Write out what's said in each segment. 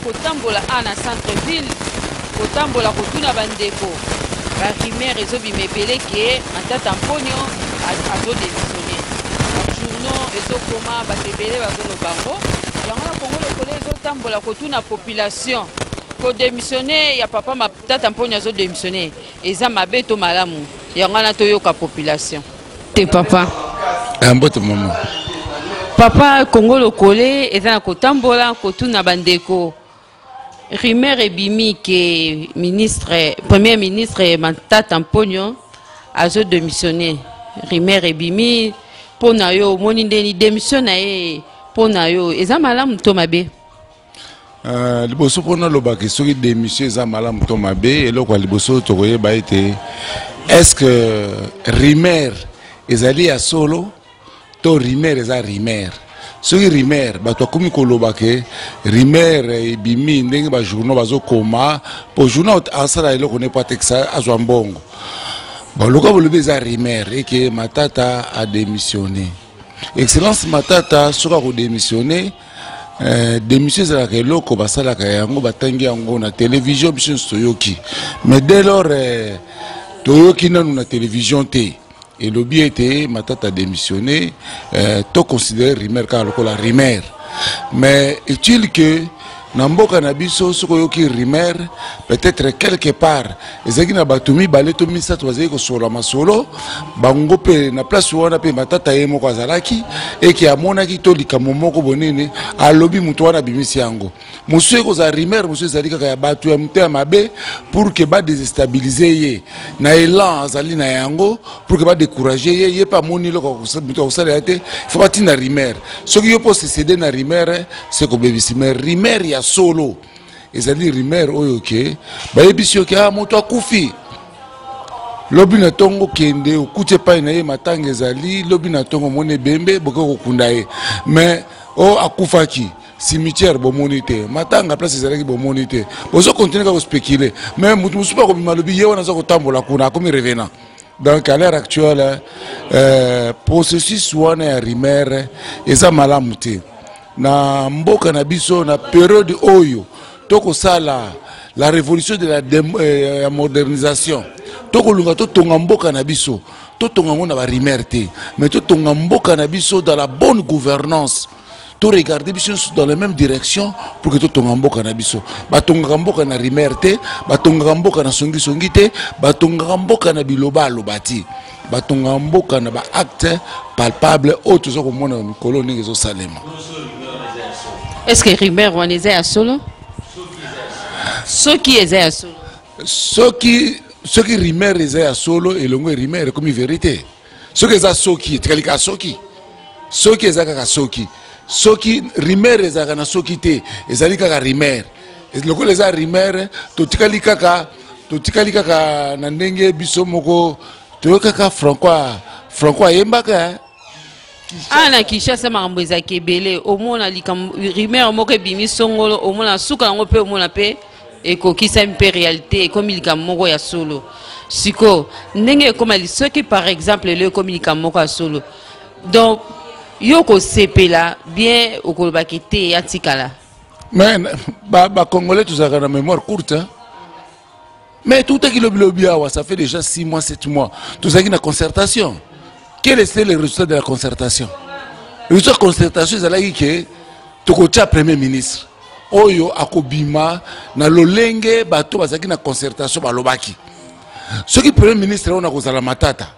kotambola ana centre ville kotambola kotuna bandeko ba rimer ezobima ebele ke matata mponio azodémissionne journaux ezokoma bato ebele bazoloba bango yango na Congo lokolo ezotambola kotuna population kodémissionne ya papa matata mponio azodémissionne eza mabe to malamu yango na toyoka population te papa mbote maman papa Congo lokole eza na kotambola kotuna bandeko rimer ebimi ke premier ministre matata mponio azodémissionne rimer ebimi pona yo moni ndeni démission na ye pona yo eza malamu to mabe liboso pona lobaki soki démission eza malamu to mabe eloko liboso tokoyeba ete est-ce que rimer ezali ya solo to rimer eza rimer soki rimer bato akomi koloba ke rimer ebimi ndenge bajournaux bazokoma po journal asala eloko nepo atekisa azwa mbongo baloka bolobi eza rimer eke matata a démissionné excellence matata soki akodémissionné démission ezalaka eloko basalaka yango batangi yango na télévision biso nyonso toyoki mais dès lors toyoki nanu na télévision te elobi ete matata démissionné to considérer rimer kaka lokola rimer mais est-il que na mboka na biso soki oyoki rimer peut-être quelque part ezalaki na bato mibale to misato bazali kosola masolo bango mpe na place wana mpe matata ye moko azalaki eke amonaki to likambo moko bonene alobi moto wana abimisi yango mosusu ekozala rimer mosusu ezali kaka ya bato ya motema mabe pour ke badésestabilize ye na élan azali na yango pour ke badécourage ye mpe amoni eloko moto akosalela te fo batinda rimer soki yo mpo sesede na rimer se kobebisi mais rimer ya solo ezali rimer oyo ke bayebisi yo ke moto akufi lobi na tongo kende okuti epai na ye matanga ezali lobi na tongo moni ebembe boke kokunda ye mais o akufaki cimetière bomoni te matanga place ezalaki bomoni te bozo continue ka kospéculer mais motu mosusu akobima lobi ye wana aza kotambola kuna akomi revenant. Donc à l'heure actuelle processus wana ya rimer eza malamu te na mboka na biso na période oyo toko sala la révolution de la modernisation toko lunga to tonga mboka na biso to tonga ngona ba rimer te mais to tonga mboka na biso dans la bonne gouvernance to regarder biso dans la même direction pour que to tonga mboka na biso ba tonga mboka na rimer te ba tonga mboka na songi songi te ba tonga mboka na biloba lobati ba tonga mboka na ba acte palpable autre zo ko mona mikolo ndenge zo salema. Est-ce que rimer wana eza ya solo soki eza ya solo soki rimer eza ya solo elongo rimer comme vérité soki eza soki tikalika soki eza kaka soki rimer eza kana soki te ezali kaka rimer lokola eza rimer totikali kaka na ndenge biso moko toyokaka Francois yembaka ana Kinshasa makambo ezaki ebele omona rimer moko ebimi songolo omona suka yango mpe omona mpe ekokisa mpe réalité ekomi likambo moko ya solo siko ndenge ekomali soki par exemple le ekomi likambo moko ya solo donc yo kosepela bien okolobaki te ya tikala mais Congolais tozalaka na mémoire courte mais tout ce qui lobi awa ça fait déjà 6 mois 7 mois tozalaki na concertation. Quel était le résultat de la concertation? Le résultat de la concertation, c'est que tu as premier ministre. Oyo akobima na lolenge bato bazaki na concertation balobaki. Ce qui premier ministre on a kozala matata.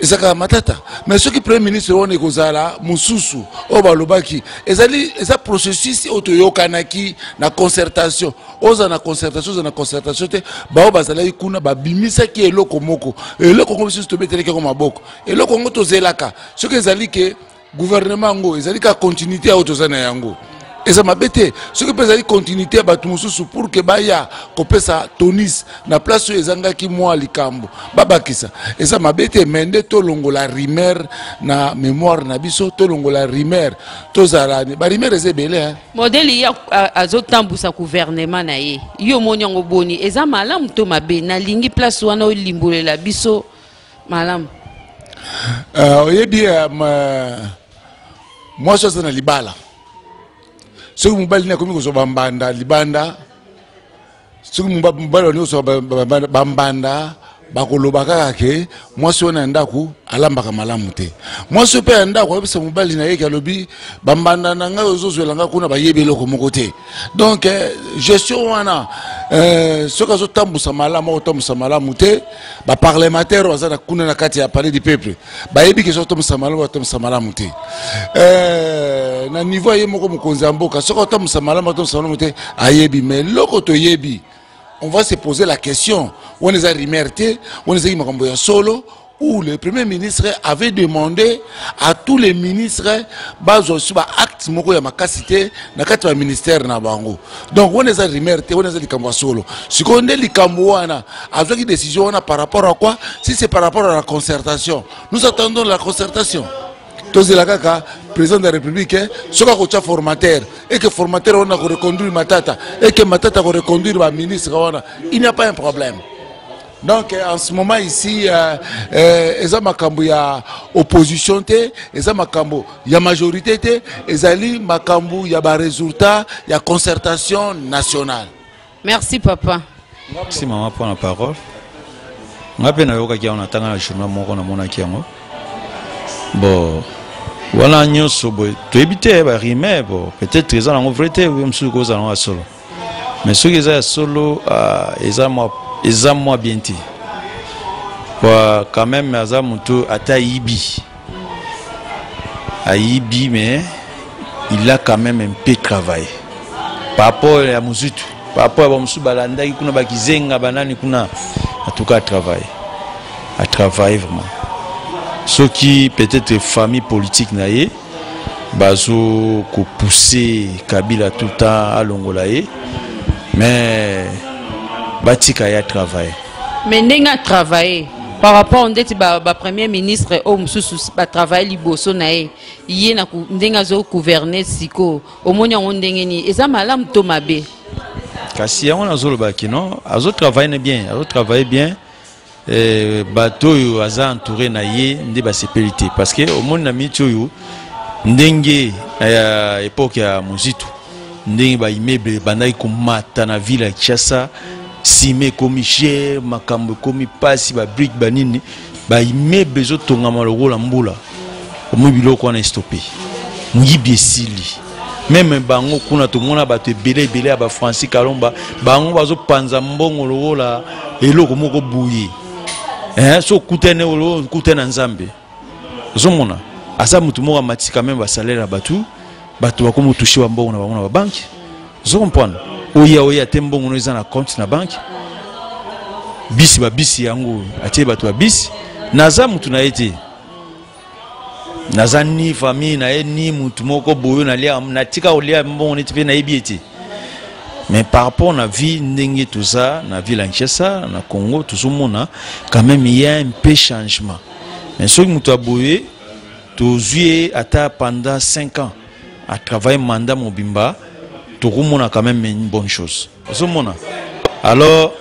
Ezaka matata. Mais ce qui premier ministre on est kozala mususu o balobaki. Ezali eza processus otoyokanaki na concertation. Oza na concertation te bao bazalaki kuna babimisaki eloko moko eloko ngo biso tobeteleki ko maboko eloko ngo tozelaka soki ezali ke gouvernement ngo ezali ka continuité auto zana yango eza mabete soki ezali continuité bato mususu pour que baya kopesa tonis na place ezangaki mwa likambo babakisa eza mabete mende to longola rimer na mémoire na biso to longola rimer to zalani ba rimer ezebele modèle ya azotambusa gouvernement na ye yo monyango boni eza malamu to mabe na lingi place wana olimbolela biso malamu oyebi moi je suis na libala soki mobali nakomi kozwa bambanda libanda soki mobali wani kozwa bambanda bakoloba kaka ke mwasi wana ndako alambaka malamu te mwasi pe ndako abisa mobali na yeke alobi bambanda na ngai ozozwela nga kuna bayebi eloko moko te donc gestion wana soki azotambusa malamu akotambusa malamu te baparlementaire baza na kuna na kati ya palais du peuple bayebi ke soki atambusa malamu atambusa malamu te na niveau aye moko mokonzi ya mboka soki atambusa malamu atambusa malamu te ayebi mais loko toyebi on va se poser la question on les a remerciés, on les a dit solo où le premier ministre avait demandé à tous les ministres bazo suba acte moko ya makasité na kati ya ministère na bango donc on les a remerciés, on les a dit kambo solo si on dit likambo wana avec une décision wana par rapport à quoi si c'est par rapport à la concertation nous attendons la concertation tous les kaka président de la République ce qu'a formateur et que formateur on a reconduire Matata et que Matata a reconduire le ministre il n'y a pas un problème donc en ce moment ici eza makambo ya opposition te eza makambo ya majorité te ezali makambo ya ba résultat ya concertation nationale. Merci papa. Merci maman pour la parole. Ngapena yoka kia on atanga na journal moko na mona kiango. Bon voilà nyonso boy to ebite ba rime bon peut-être eza na vérité ou msu ko za na solo mais ce qui est solo eza moi bien ti quand même eza mutu ata ibi aibi mais il a quand même un peu travaillé par rapport à muzitu par rapport à msu balanda kuna bakizenga banani kuna en tout cas travail vraiment. Ce qui peut-être famille politique naïe, bazo ko pousser Kabila tout le temps à Longolaye, mais Batika y a travaillé. Mais n'enga travaillé par rapport au ndeti ba premier ministre au mususu ba travail liboso naïe, yé na n'enga zo gouverner siko, au monya on ndengeni, eza malam to mabe. Kasi on a zo le baki non, azo travaille bien, azo travaille bien. Bateau aza entouré na ye ndé ba sécurité parce que au monde na mitoyo ndenge époque ya muzitu ndenge ba immeuble bandai ko mata na ville ya Kinshasa sime komi cher makambo komi pasi ba brick banini ba immeuble zo tongama lokola mbula omo biloko na stoppé muyibi esili même bango kuna to mona bato belé ba Francis Kalomba bango bazo panza mbongo lokola eloko moko buye so kutene olo kutena nzambe zomona asa mutu moko matika même ba salaire batu bakomo toucher wa mbongo na bango na banque zo comprendre oya tembongo no na compte na banque bisi yango atie batu ba bisi naza mutu na ete naza ni famille na ni mutu moko boyo na lia na tika olia mbongo ne tipe na ebieti. Mais par rapport à la vie n'engue tout ça, la vie Kinshasa, na Congo, tout ce monde, quand même il y a un peu de changement. Mais ce que nous avons vu, tout ça pendant 5 ans, à travailler mandat Mobimba, tout le monde a quand même une bonne chose. Alors,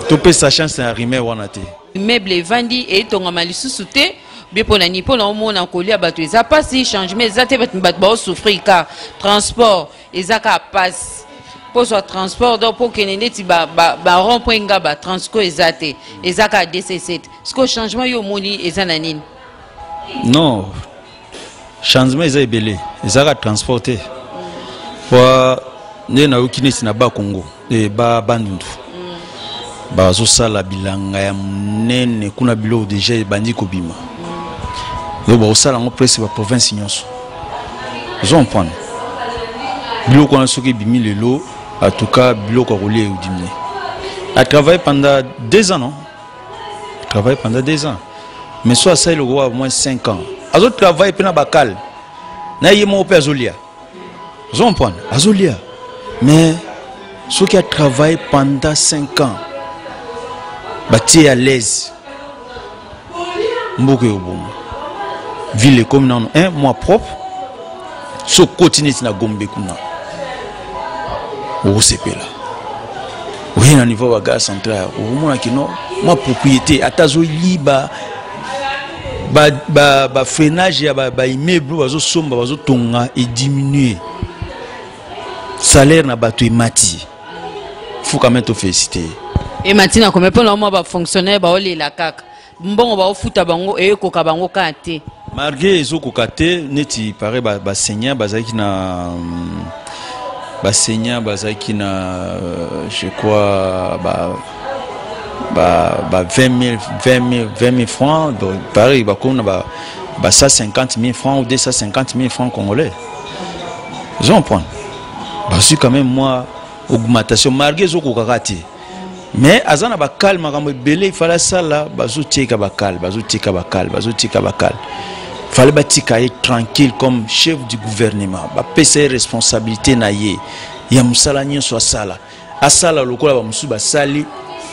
tout peut sa chance à rimer wanate. Meuble vandi et ton amalisu souté. Bien pour la nipo na mon encoli à battu ça passe changement exact bat souffrir car transport ezaka passe pour soit transport donc pour que neti ba rond point ngaba transco ezate ezaka DC7 ce que changement yo moni ezananine non changement ezabelé ezaka transporter pour ne na ukini na ba Congo e ba bandundu ba zo sala bilanga ya nene kuna bilo déjà bandi ko bima au salon on presse la province nyonso ils prendre biloko on a soki bimi lelo en tout cas biloko rolé ou diminué a travaillé pendant 2 ans non travaillé pendant 2 ans mais soit ça il aura au moins 5 ans azo travail pena bakal na yemo pe azolia ils prendre azolia mais ceux qui a travaillé pendant 5 ans bâti à l'aise mboko yobomo ville comme non un mois propre so continue na Gombe kuna au sepela oui na niveau wa gare centrale au mona kino moi propriété atazo liba ba freinage ya ba immeuble bazo somba bazo tonga et diminuer salaire na bato emati faut quand même te féliciter et matina comme pour moi ba fonctionnaire ba olela kaka mbongo ba ofuta bango e ko ka bango kate malgré ezoko kate neti paraît ba seigneur bazaki na je crois 20 000 francs donc pareil ba comme ba 150 000 francs ou 250 000 francs congolais je comprends bah c'est quand même moi augmentation malgré ezoko kakate mais azana ba calme makambo belé il fallait ça là bazo tika ba calme fallait batika être tranquille comme chef du gouvernement ba pesa responsabilité na ye ya musala nyonso asala asala lokola ba musu ba sali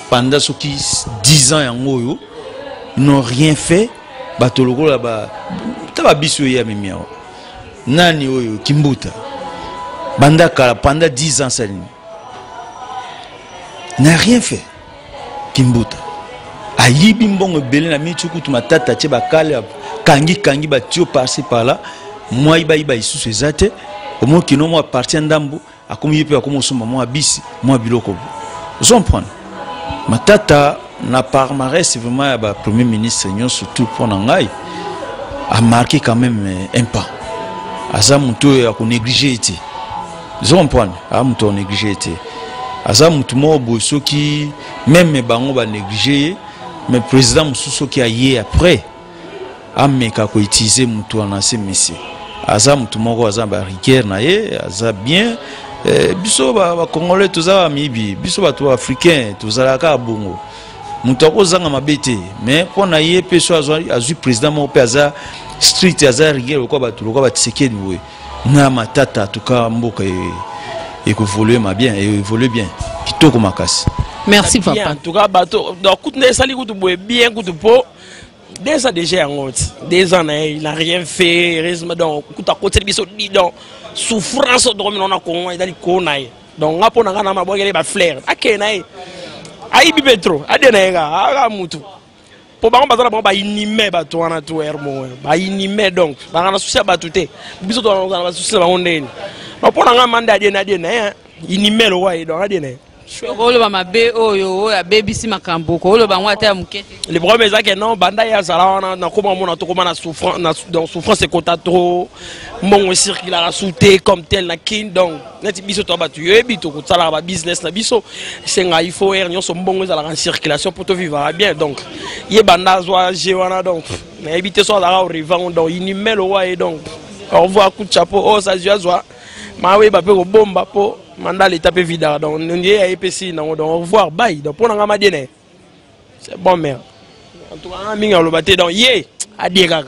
pendant ce qui 10 ans yango yo n'ont rien fait bato lokola ba taba biso ya mimia nani oyo Kimbuta bandaka pendant 10 ans sali n'a rien fait Kimbuta ayibi mbongo belé na michukutu matata tie bakale kangi batio passer par là moi iba isusu ezate au moins kino moi partir ndambu akomi yepe akomo somba moi bisi moi biloko vous comprenez matata na palmarès vraiment ba premier ministre nyon surtout pour ngai a marqué quand même un pas aza muto ya ko négliger été vous comprenez a muto négliger été aza muto mo boso qui même bango ba négliger mais président mususu qui a yé après ameka ko utiliser mutu na ce monsieur aza mutu moko aza ba rigueur na ye aza bien biso ba congolais toza mibi biso ba to africain toza ka bongo mutu akozanga mabete mais pona ye peso azu président mo pe aza strict aza rigueur ko ba to ko ba tsekedi we na matata tuka mboka et que évolue bien kitoko makasi merci papa en tout cas bato donc kutne sali kutu boye bien kutu po déjà en route 2 ans il n'a rien fait heureusement donc kuta côté biso donc souffrance de on a Congo il dali ko nae donc ngapo na ngana mabogele ba flair akenae ayi bibetro adenega aga mutu po bango bazala ba inime bato wana to hermo ba inime donc bangana souci bato te biso to na ba souci ba ondeni no po na ngama manda adena inime lo wa donc adena oloba mabe oyo ya bebisi makambo ko oloba ngwata ya mukete le problème est que non banda ya zala na koma mona to koma na souffrance dans souffrance et kota trop mon circuit la souté comme tel na kin donc net biso to batu yebi to kutala ba business na biso senga il faut er nyonso mbongo za la en circulation pour te vivre bien donc ye banda zwa jewana donc na éviter so la revend donc inimel wa et donc au revoir coup de chapeau oh ça zwa mawe ba pe ko bomba po mandat l'état peut vider donc on y a épeci donc au revoir bye donc pour nga madene c'est bon mère en tout cas minga lo baté donc yé a dire kaka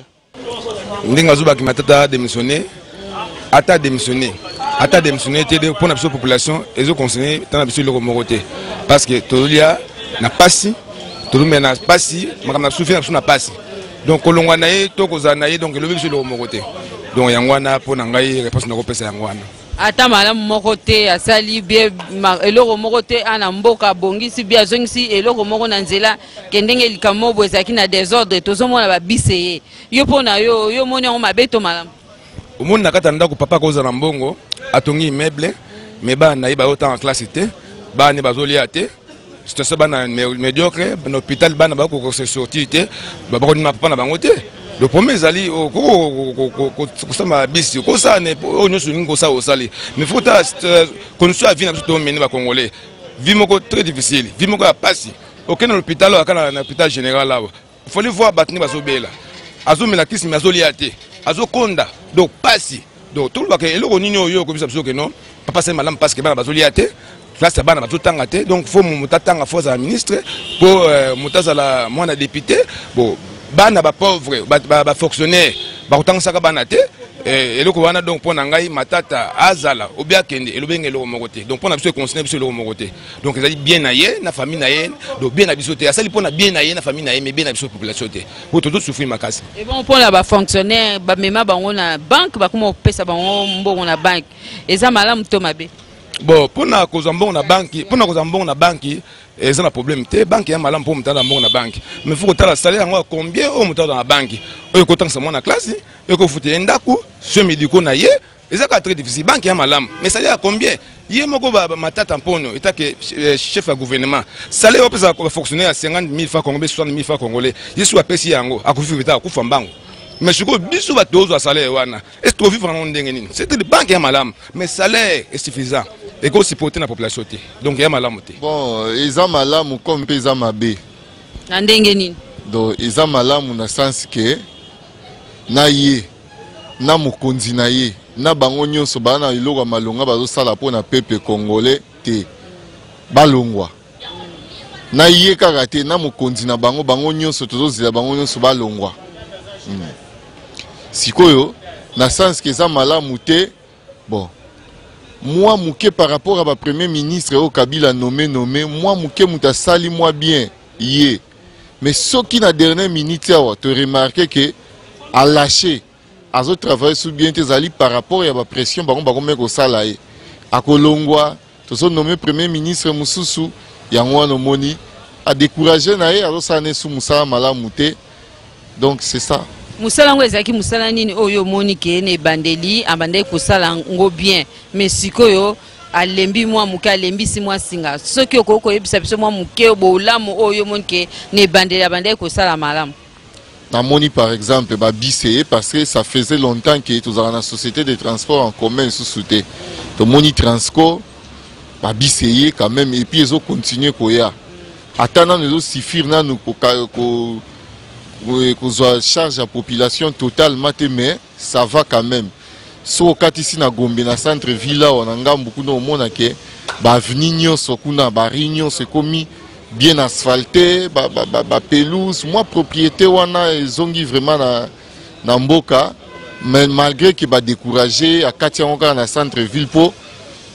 ndinga zuba ki matata démissionner ata démissionner té pour la population et concerné dans la biso le moroté parce que tolia na pasi to mena pasi makama souffrir na pasi donc kolongwa na ye to kozana ye donc le biso le moroté donc yangwana pour ngai réponse na ko pesa yangwana ata malamu moko te asali bien eloko moko te ana mboka bongisi bien zongisi eloko moko na nzela kendenge likamo bwezaki na désordre tozomona babiseye yo pona yo moni ngo mabeto malamu omoni na kata ndako papa koza na mbongo atongi immeuble mais bana iba autant en classe te bana bazolia te c'est bana médiocre na hôpital bana ba ko se sortir te ba ko ni papa na bango te. Le premier zali bisi ko ça ne onyo suningo ça osali mais faut qu'on soit vie na tout mener ba congolais vie moko très difficile vie moko ya pasi aucun hôpital akana na hôpital général là il faut les voir batni bazobela azomela kisi mais azolia te azokonda donc pasi donc tout le ba ke eloko nini oyo ko bisa biso ke non papa c'est malam parce que bana bazolia te classe bana bazotanga te donc faut mutatanga force à ministre pour mutazala mwana député bon bana ba pauvre ba fonctionnaire ba kutanga saka bana te eloko wana donc pona ngai matata azala obia kende elobenge lo mokote donc pona biso conseiller biso lo mokote donc ezali bien na ye na famille na ye donc bien na biso te asali pona bien na ye na famille na ye mais bien na biso population te pour tout souffrir makasi et bon pona ba fonctionnaire ba mema bango na banque ba kuma pesa bango mbongo na banque eza malamu to mabe Bon, pour na cause mbongo na banque, pour na cause mbongo na banque, c'est un problème. Té banque ya malam pour mutala mbongo na banque. Mais faut que tu la salaire ngwa combien au mutala dans la banque. Oyo ko tang sama na classe, oyo ko futé ndako, ce médico na yé, c'est très difficile banque ya malam. Mais salaire à combien? Yé moko ba matata mpono, état que chef à gouvernement. Salaire au pesa fonctionner à 50 000 francs congolais, 60 000 francs congolais. Yesu a pesi yango, a kufi beta ku fambango. Mais je crois que va te salaire wana. Est-ce que vivre en ndengeni? C'est des banques ya malam, mais salaire est suffisant. Et qu'on supporte la population. Donc il y a malam. Bon, ils ont malam comme ils ont mabé. Ndengeni. Donc ils ont malam dans le sens que na yé, na mukonzi na yé, na bango nyonso bana iloko malonga bazo sala po na peuple congolais te balongwa. Na yé kaka te na mukonzi na bango bango nyonso tozo zila bango nyonso balongwa. Sikoyo na sens que ça malam te bon. Moi, mouké par rapport à ma premier ministre au Kabila nommé, moi, mouké mouta sali moi bien, yé. Mais ce qui n'a dernière minute, tu remarqué que à lâcher, à ce travail sous bien tes alliés par rapport à ma pression, par contre, mec au salaire. À Kolongwa, tu as nommé premier ministre Moussoussou, Yangwa Nomoni, à décourager naé, à ce année sous Moussa Malamouté. Donc c'est ça. Musala ngo ezaki musala nini oyo monike ne bandeli abandai kusala ngo bien mais sikoyo alembi mwa muke alembi si mwa singa soki okoko yebisa biso mwa muke bolamu oyo monike ne bandeli abandai kusala malamu na moni par exemple ba biseye parce que ça faisait longtemps que tous dans la société de transport en commun sous souté to moni transco ba biseye quand même et puis ils ont continué koya attendant nous suffire na nous ko charge la population totalement, mais ça va quand même. So ici na Gombe na centre ville là on a beaucoup de monde qui ba venir sokuna ba réunion c'est commis bien asphalté ba pelouse moi propriété wana ezongi vraiment na mboka mais malgré que ba décourager à katia onka na centre ville po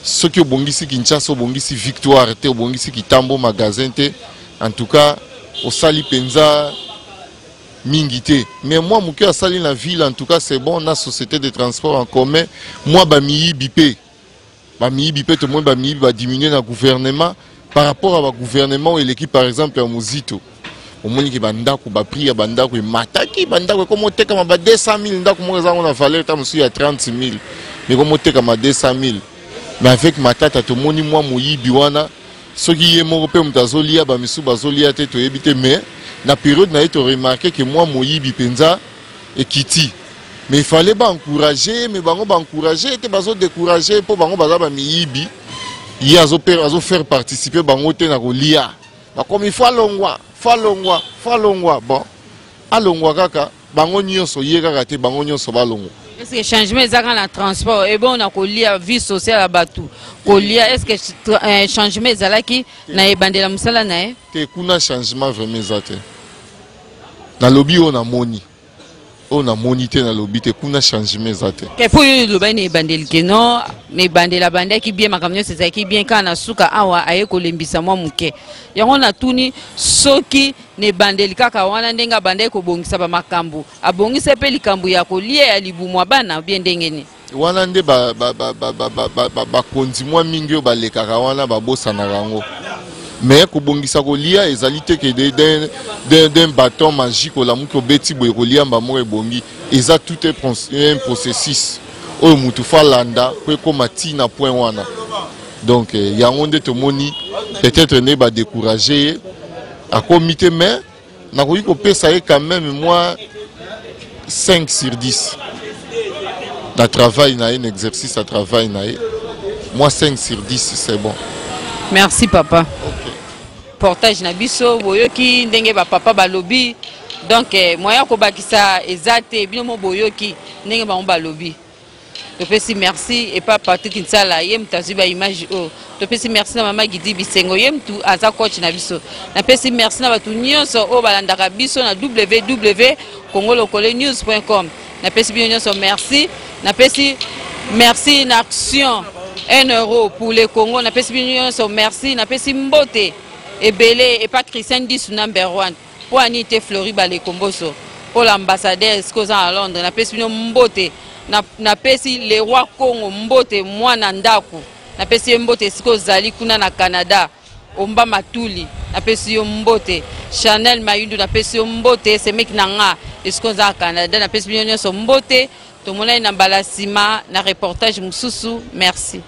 ceux qui bongisi Kinshasa bongisi Victoire te bongisi Kitambo magasin te en tout cas au sali penza mingité. Mais moi, je suis allé dans la ville, en tout cas, c'est bon, on a une société de transport en commun. Moi, je suis bipé. Tout le monde va diminuer dans le gouvernement par rapport au gouvernement et l'équipe, par exemple, à Mouzito. Au moins, il y a des gens qui ont pris, il y a des gens qui ont mataki, comme on te comme 200 000, on a valeur, il y a 30 000. Mais comme on te comme 200 000. Mais avec ma tata, tout le monde, moi, je suis ceux qui sont européens, je suis mais la période n'a été remarqué que moi, Moïbi Penza et Kiti. Mais il fallait encourager, mais encourager, et décourager pour Moïbi. Il y a faire participer à l'IA. Comme il faut longwa. Bon, à longwa kaka, bangonyo so yega te bangonyo so balongo. Est-ce que changement dans le transport et bon on a la vie sociale à Batou. Est-ce que changement zalaki na ebandela musala na e? Te kuna changement vraiment zate. Na lobby on a moni. On a monité na lobby te kuna changement zate. Que pour le bain ne bandel que non, ne bandela bande qui bien makamyo c'est qui bien kana suka awa aye ko lembisa mwa muke. Yango na tuni soki ne bandeli kaka wana ndenga bande ko bongisa ba makambu. Abongisa pe likambu ya ko lie ya libumwa bana bien ndengeni. Wana nde ba konzi mwa mingi ba lekaka wana ba bosana rango. Mais kobongisa kolia ezalité que d'un bâton magique la muko beti boye kolia mbamo ebongi eza tout un processus oyo mutu fa landa ko komati na point wana donc yango nde tomoni peut-être ne ba décourager à comité mais na ko pesa quand même moi 5 sur 10 na travail na un exercice à travail na moi 5 sur 10 c'est bon. Merci papa. Portage na biso boyoki ndenge ba papa balobi donc moya ko bakisa ezate bino boyoki ndenge ba balobi to pesi merci et pas partout kinsala yem tazuba image o to pesi merci na mama Gidi Bisengo yem tu aza coach na biso na pesi merci na batu nyonso o balandaka biso na www.congolokolenews.com na pesi bino nyonso merci na pesi merci na action 1 euro pour le Congo na pesi bino nyonso merci na pesi mbote Ebele et pas Christian 10 number 1 pour Anité Floriba les Komboso pour l'ambassadeur Escoza à Londres na pesi bino mbote na pesi les rois Congo mbote mwana ndaku napesi yo mbote esika ozali kuna na Canada Omba Matuli napesi yo mbote Chanel Mayundu napesi yo mbote semeki na nga esika oza Canada napesi bino nyonso mbote tomonai na mbala nsima na reportage mosusu merci.